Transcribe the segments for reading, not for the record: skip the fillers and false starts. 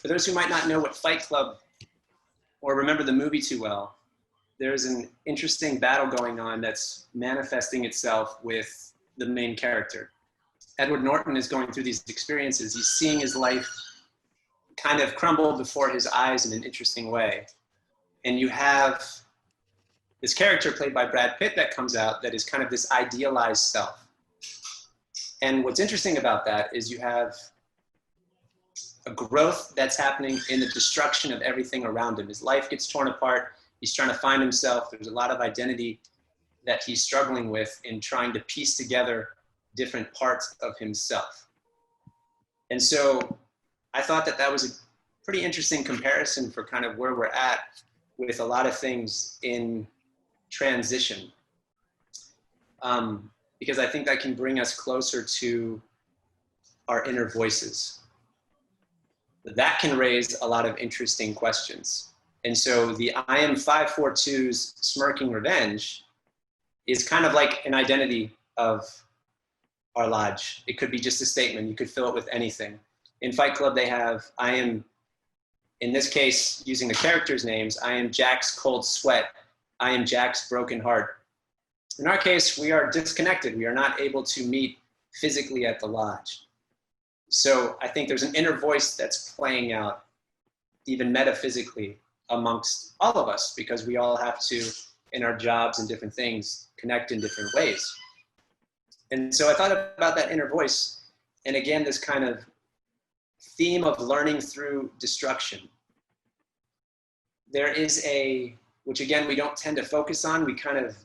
For those who might not know what Fight Club or remember the movie too well, there's an interesting battle going on that's manifesting itself with the main character. Edward Norton is going through these experiences. He's seeing his life kind of crumble before his eyes in an interesting way. And you have this character played by Brad Pitt that comes out that is kind of this idealized self. And what's interesting about that is you have a growth that's happening in the destruction of everything around him. His life gets torn apart. He's trying to find himself. There's a lot of identity that he's struggling with in trying to piece together different parts of himself. And so I thought that that was a pretty interesting comparison for kind of where we're at with a lot of things in transition. Because I think that can bring us closer to our inner voices. That can raise a lot of interesting questions. And so the I Am 542's Smirking Revenge is kind of like an identity of our lodge. It could be just a statement. You could fill it with anything. In Fight Club, they have, I am, in this case, using the characters' names, I am Jack's cold sweat. I am Jack's broken heart. In our case, we are disconnected. We are not able to meet physically at the lodge. So I think there's an inner voice that's playing out, even metaphysically, amongst all of us, because we all have to, in our jobs and different things, connect in different ways. And so I thought about that inner voice, and again, this kind of theme of learning through destruction. There is a, which again, we don't tend to focus on, we kind of,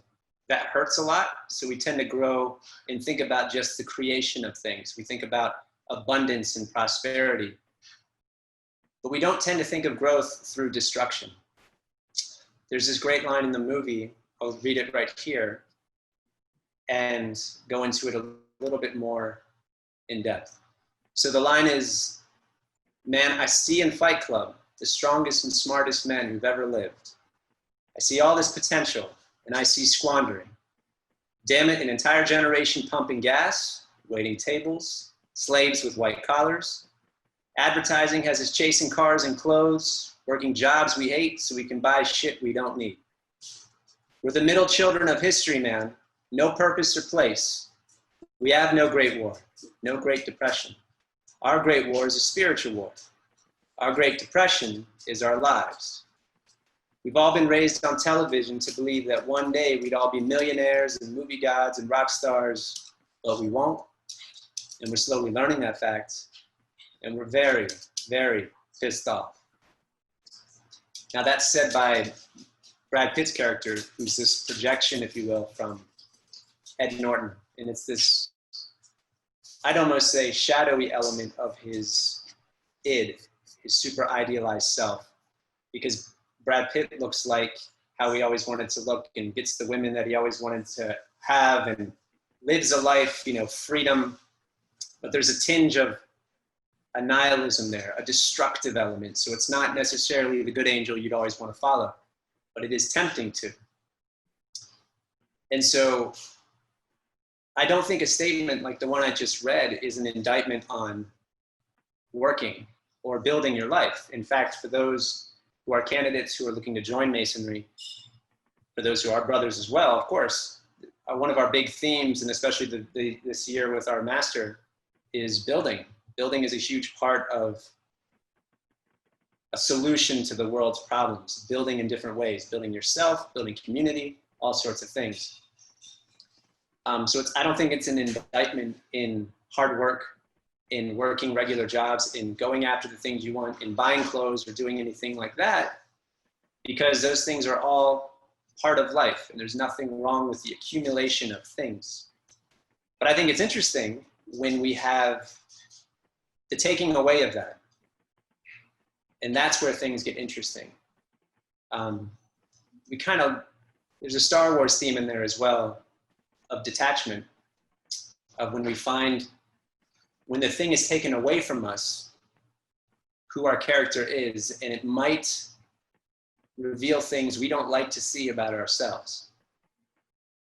that hurts a lot, so we tend to grow and think about just the creation of things. We think about abundance and prosperity. But we don't tend to think of growth through destruction. There's this great line in the movie, I'll read it right here, and go into it a little bit more in depth. So the line is, man, I see in Fight Club the strongest and smartest men who've ever lived. I see all this potential, and I see squandering. Damn it, an entire generation pumping gas, waiting tables, slaves with white collars. Advertising has us chasing cars and clothes, working jobs we hate so we can buy shit we don't need. We're the middle children of history, man. No purpose or place. We have no great war, no great depression. Our great war is a spiritual war. Our great depression is our lives. We've all been raised on television to believe that one day we'd all be millionaires and movie gods and rock stars, but we won't. And we're slowly learning that fact. And we're very, very pissed off. Now that's said by Brad Pitt's character, who's this projection, if you will, from Ed Norton. And it's this, I'd almost say, shadowy element of his id, his super idealized self. Because Brad Pitt looks like how he always wanted to look and gets the women that he always wanted to have and lives a life, you know, freedom. But there's a tinge of a nihilism there, a destructive element. So it's not necessarily the good angel you'd always want to follow, but it is tempting to. And so I don't think a statement like the one I just read is an indictment on working or building your life. In fact, for those who are candidates who are looking to join Masonry, for those who are brothers as well, of course, one of our big themes, and especially this year with our master, is building. Building is a huge part of a solution to the world's problems. Building in different ways, building yourself, building community, all sorts of things. So I don't think it's an indictment in hard work, in working regular jobs, in going after the things you want, in buying clothes or doing anything like that, because those things are all part of life and there's nothing wrong with the accumulation of things. But I think it's interesting when we have the taking away of that. And that's where things get interesting. There's a Star Wars theme in there as well of detachment, of when we find, when the thing is taken away from us, who our character is, and it might reveal things we don't like to see about ourselves.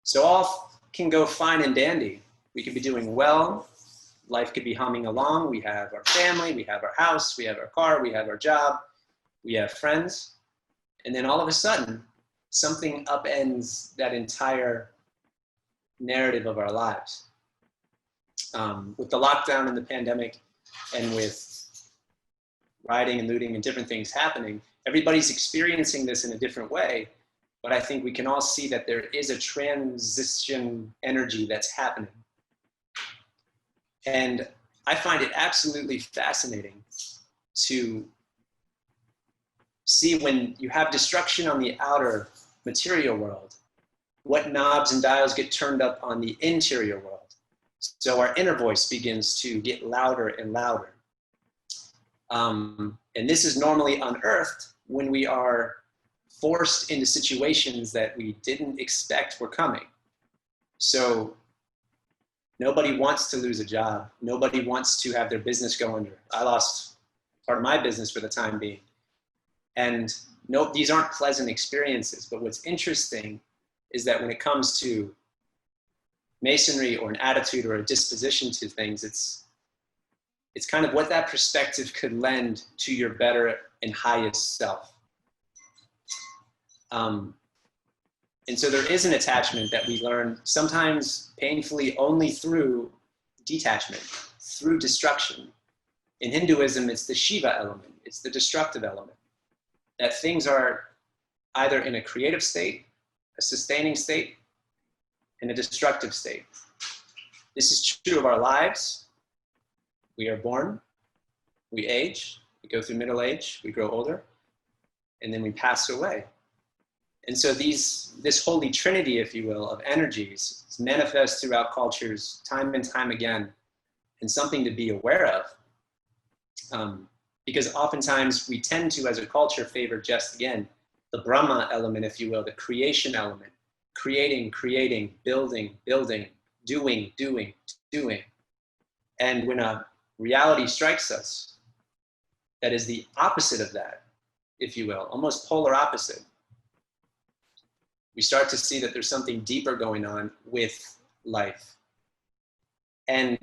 So all can go fine and dandy. We could be doing well, life could be humming along. We have our family, we have our house, we have our car, we have our job, we have friends. And then all of a sudden, something upends that entire narrative of our lives. With the lockdown and the pandemic, and with rioting and looting and different things happening, everybody's experiencing this in a different way. But I think we can all see that there is a transition energy that's happening. And I find it absolutely fascinating to see when you have destruction on the outer material world, what knobs and dials get turned up on the interior world. So our inner voice begins to get louder and louder. And this is normally unearthed when we are forced into situations that we didn't expect were coming. So nobody wants to lose a job. Nobody wants to have their business go under. I lost part of my business for the time being. And no, these aren't pleasant experiences. But what's interesting is that when it comes to masonry or an attitude or a disposition to things, it's kind of what that perspective could lend to your better and highest self. And so there is an attachment that we learn sometimes painfully only through detachment, through destruction. In Hinduism, it's the Shiva element, it's the destructive element. That things are either in a creative state, a sustaining state, and a destructive state. This is true of our lives. We are born, we age, we go through middle age, we grow older, and then we pass away. And so this holy trinity, if you will, of energies is manifest throughout cultures time and time again, and something to be aware of. Because oftentimes we tend to, as a culture, favor just, again, the Brahma element, if you will, the creation element, creating, building, doing. And when a reality strikes us that is the opposite of that, if you will, almost polar opposite, we start to see that there's something deeper going on with life. And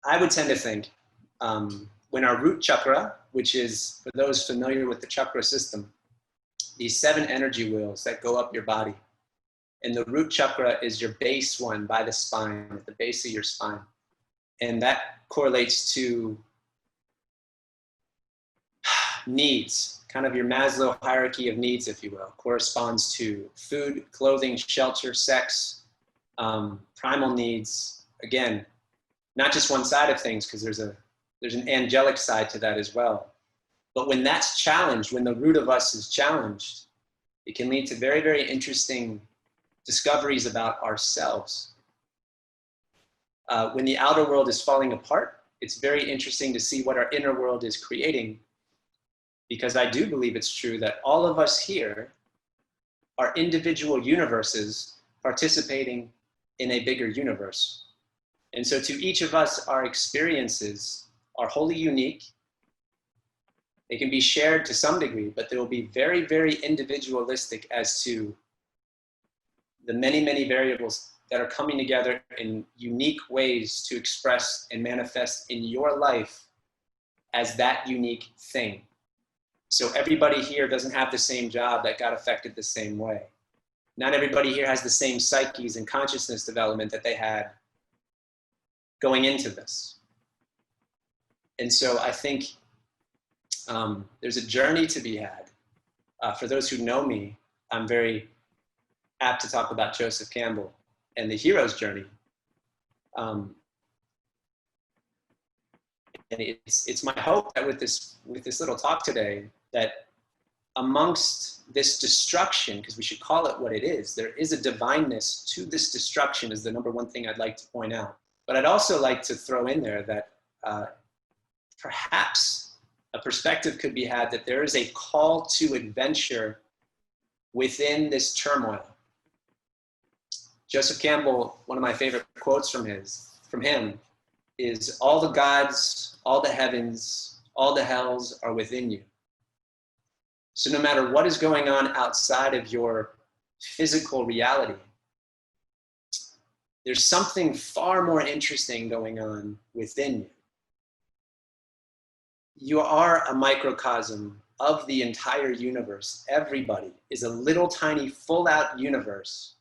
I would tend to think when our root chakra, which is, for those familiar with the chakra system, these 7 energy wheels that go up your body. And the root chakra is your base one by the spine, at the base of your spine. And that correlates to needs, kind of your Maslow hierarchy of needs, if you will, corresponds to food, clothing, shelter, sex, primal needs. Again, not just one side of things, because there's an angelic side to that as well. But when that's challenged, when the root of us is challenged, it can lead to very, very interesting discoveries about ourselves. When the outer world is falling apart, it's very interesting to see what our inner world is creating, because I do believe it's true that all of us here are individual universes participating in a bigger universe. And so to each of us, our experiences are wholly unique. They can be shared to some degree, but they will be very, very individualistic as to the many, many variables that are coming together in unique ways to express and manifest in your life as that unique thing. So everybody here doesn't have the same job that got affected the same way. Not everybody here has the same psyches and consciousness development that they had going into this. And so I think there's a journey to be had. For those who know me, I'm very apt to talk about Joseph Campbell and the hero's journey. And it's my hope that with this little talk today, that amongst this destruction, because we should call it what it is, there is a divineness to this destruction, is the number one thing I'd like to point out. But I'd also like to throw in there that perhaps a perspective could be had that there is a call to adventure within this turmoil. Joseph Campbell, one of my favorite quotes from him is, "All the gods, all the heavens, all the hells are within you." So no matter what is going on outside of your physical reality, there's something far more interesting going on within you. You are a microcosm of the entire universe. Everybody is a little tiny full out universe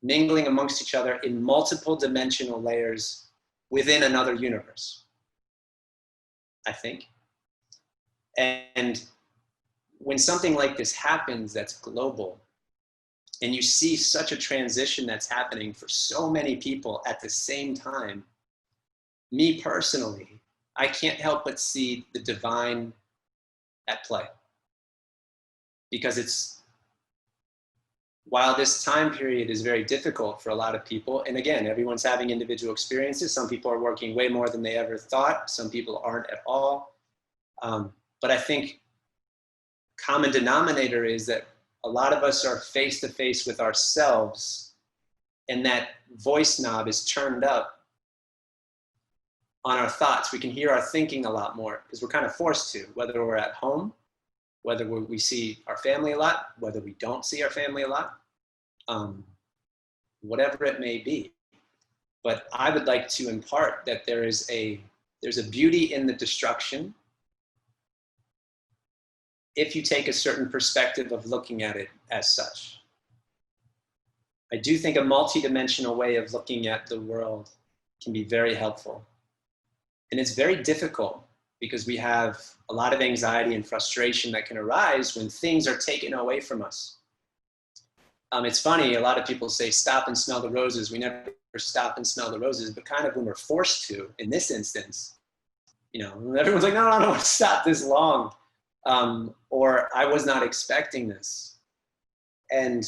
mingling amongst each other in multiple dimensional layers within another universe, I think. And when something like this happens that's global, and you see such a transition that's happening for so many people at the same time, me personally, I can't help but see the divine at play. Because while this time period is very difficult for a lot of people, and again, everyone's having individual experiences. Some people are working way more than they ever thought. Some people aren't at all. But I think common denominator is that a lot of us are face to face with ourselves, and that voice knob is turned up on our thoughts. We can hear our thinking a lot more because we're kind of forced to, whether we're at home, whether we see our family a lot, whether we don't see our family a lot, whatever it may be. But I would like to impart that there's a beauty in the destruction if you take a certain perspective of looking at it as such. I do think a multidimensional way of looking at the world can be very helpful. And it's very difficult because we have a lot of anxiety and frustration that can arise when things are taken away from us. It's funny, a lot of people say, stop and smell the roses. We never stop and smell the roses, but kind of when we're forced to, in this instance, everyone's like, no, stop this long. Or I was not expecting this. And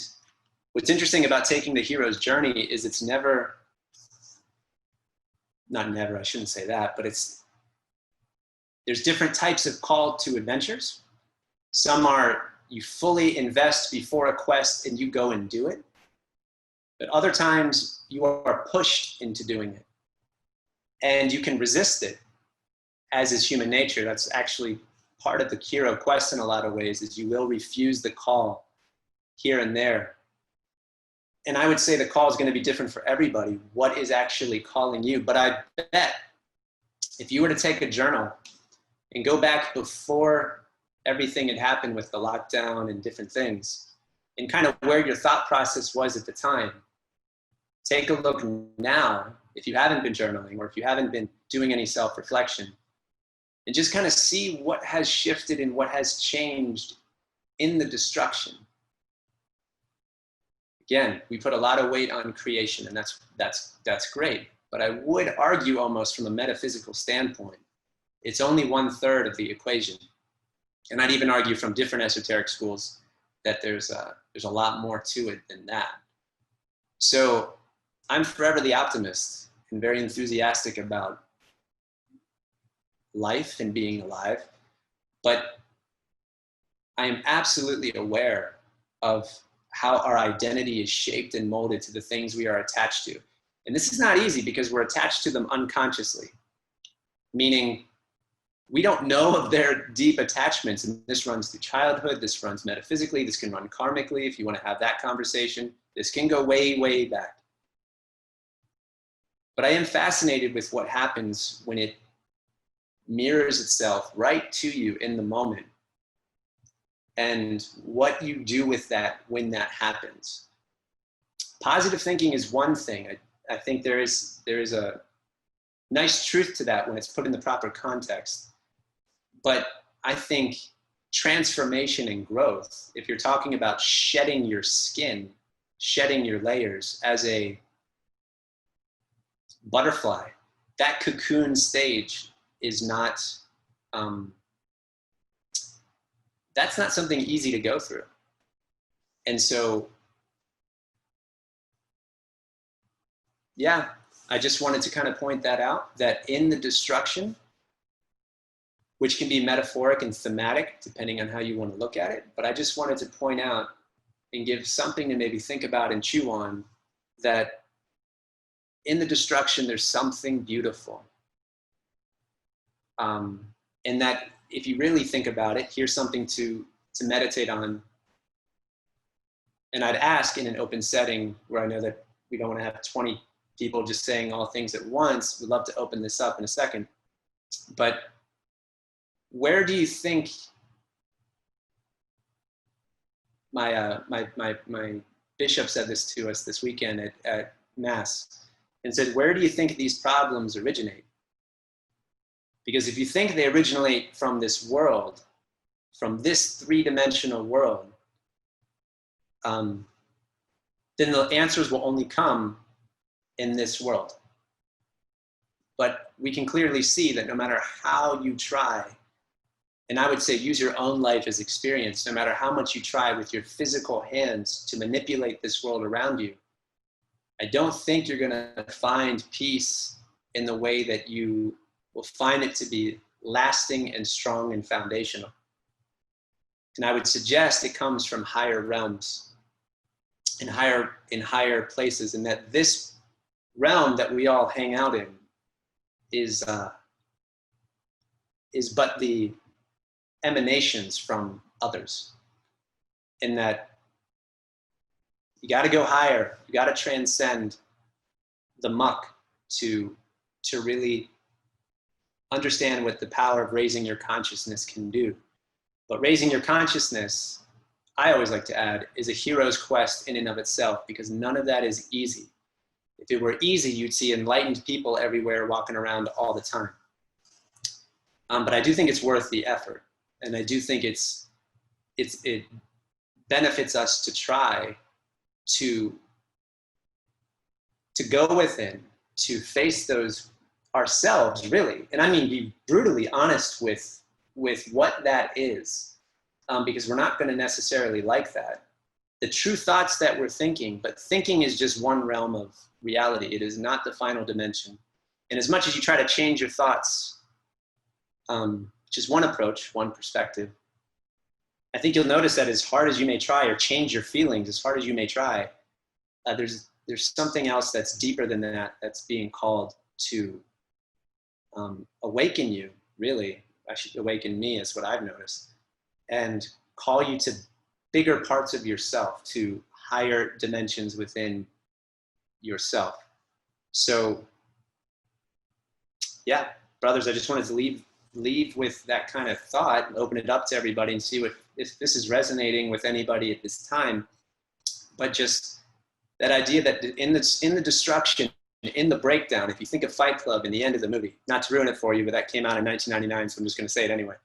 what's interesting about taking the hero's journey is it's never, not never, I shouldn't say that, but there's different types of call to adventures. Some are you fully invest before a quest and you go and do it. But other times you are pushed into doing it. And you can resist it, as is human nature. That's actually part of the hero quest in a lot of ways, is you will refuse the call here and there. And I would say the call is going to be different for everybody. What is actually calling you? But I bet if you were to take a journal and go back before everything had happened with the lockdown and different things, and kind of where your thought process was at the time, take a look now, if you haven't been journaling or if you haven't been doing any self-reflection, and just kind of see what has shifted and what has changed in the destruction. Again, we put a lot of weight on creation, and that's great. But I would argue, almost from a metaphysical standpoint, it's only 1/3 of the equation. And I'd even argue from different esoteric schools that there's a lot more to it than that. So I'm forever the optimist and very enthusiastic about life and being alive, but I am absolutely aware of how our identity is shaped and molded to the things we are attached to. And this is not easy because we're attached to them unconsciously, meaning we don't know of their deep attachments. And this runs through childhood, this runs metaphysically, this can run karmically if you want to have that conversation. This can go way, way back. But I am fascinated with what happens when it mirrors itself right to you in the moment, and what you do with that when that happens. Positive thinking is one thing. I think there is a nice truth to that when it's put in the proper context. But I think transformation and growth, if you're talking about shedding your skin, shedding your layers as a butterfly, that cocoon stage is not, that's not something easy to go through. And so, yeah, I just wanted to kind of point that out, that in the destruction, which can be metaphoric and thematic, depending on how you want to look at it, but I just wanted to point out and give something to maybe think about and chew on, that in the destruction, there's something beautiful. And that if you really think about it, here's something to meditate on. And I'd ask in an open setting where I know that we don't want to have 20 people just saying all things at once. We'd love to open this up in a second. But where do you think my bishop said this to us this weekend at Mass, and said, where do you think these problems originate? Because if you think they originate from this world, from this three-dimensional world, then the answers will only come in this world. But we can clearly see that no matter how you try, and I would say use your own life as experience, no matter how much you try with your physical hands to manipulate this world around you, I don't think you're gonna find peace in the way that you will find it to be lasting and strong and foundational. And I would suggest it comes from higher realms, in higher places, and that this realm that we all hang out in is but the emanations from others. And that you got to go higher, you got to transcend the muck to really understand what the power of raising your consciousness can do. But raising your consciousness, I always like to add, is a hero's quest in and of itself, because none of that is easy. If it were easy, you'd see enlightened people everywhere walking around all the time. But I do think it's worth the effort. And I do think it benefits us to try to go within, to face those ourselves, really. And I mean, be brutally honest with what that is, because we're not going to necessarily like that. The true thoughts that we're thinking, but thinking is just one realm of reality. It is not the final dimension. And as much as you try to change your thoughts, which is one approach, one perspective, I think you'll notice that as hard as you may try, or change your feelings as hard as you may try, there's something else that's deeper than that, that's being called to awaken you, really. Actually, awaken me is what I've noticed, and call you to bigger parts of yourself, to higher dimensions within yourself. So, yeah, brothers, I just wanted to leave with that kind of thought, and open it up to everybody and see if this is resonating with anybody at this time. But just that idea that in the destruction, in the breakdown, if you think of Fight Club in the end of the movie, not to ruin it for you, but that came out in 1999, so I'm just going to say it anyway.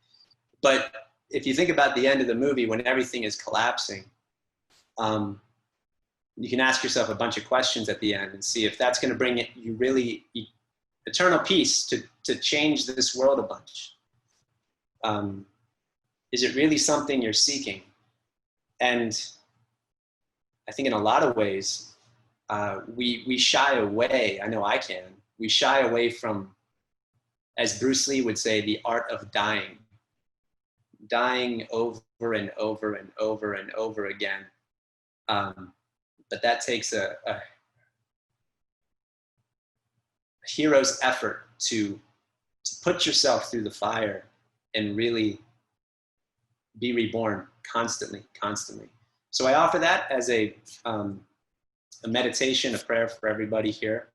But if you think about the end of the movie, when everything is collapsing, you can ask yourself a bunch of questions at the end and see if that's going to bring you really eternal peace to change this world a bunch. Is it really something you're seeking? And I think in a lot of ways, we shy away. I know I can. We shy away from, as Bruce Lee would say, the art of dying over and over and over and over again. But that takes a hero's effort to put yourself through the fire and really be reborn constantly. So I offer that as a meditation, a prayer for everybody here,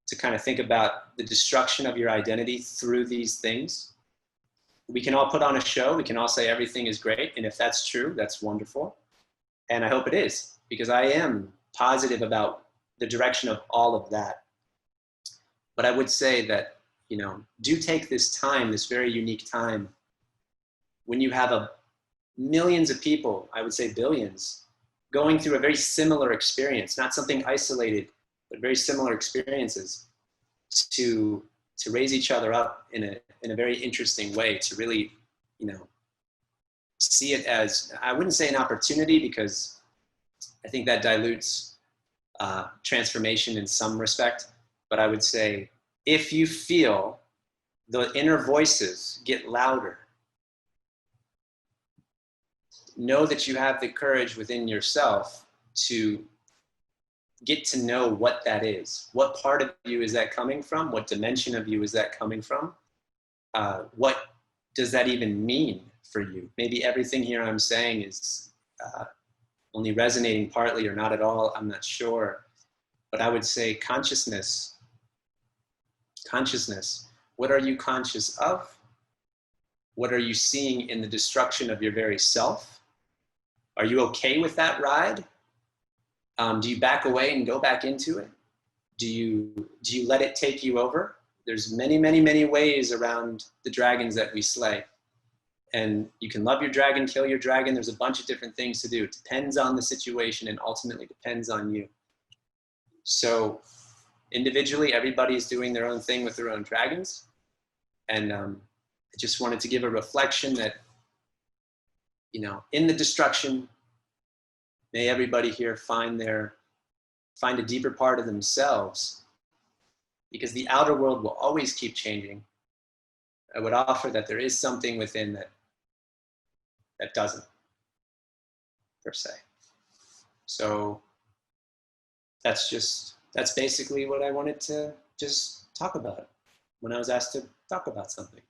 to kind of think about the destruction of your identity through these things. We can all put on a show. We can all say everything is great. And if that's true, that's wonderful. And I hope it is, because I am positive about the direction of all of that. But I would say that, do take this time, this very unique time, when you have millions of people, I would say billions, going through a very similar experience, not something isolated, but very similar experiences, to raise each other up in a very interesting way, to really, see it as, I wouldn't say an opportunity, because I think that dilutes transformation in some respect, but I would say, if you feel the inner voices get louder, know that you have the courage within yourself to get to know what that is. What part of you is that coming from? What dimension of you is that coming from? What does that even mean for you? Maybe everything here I'm saying is only resonating partly or not at all. I'm not sure. But I would say consciousness. Consciousness. What are you conscious of? What are you seeing in the destruction of your very self? Are you okay with that ride? Do you back away and go back into it? Do you let it take you over? There's many, many, many ways around the dragons that we slay. And you can love your dragon, kill your dragon. There's a bunch of different things to do. It depends on the situation and ultimately depends on you. So individually, everybody's doing their own thing with their own dragons. And I just wanted to give a reflection that, you know, in the destruction, may everybody here find a deeper part of themselves, because the outer world will always keep changing. I would offer that there is something within that doesn't, per se. So that's basically what I wanted to just talk about when I was asked to talk about something.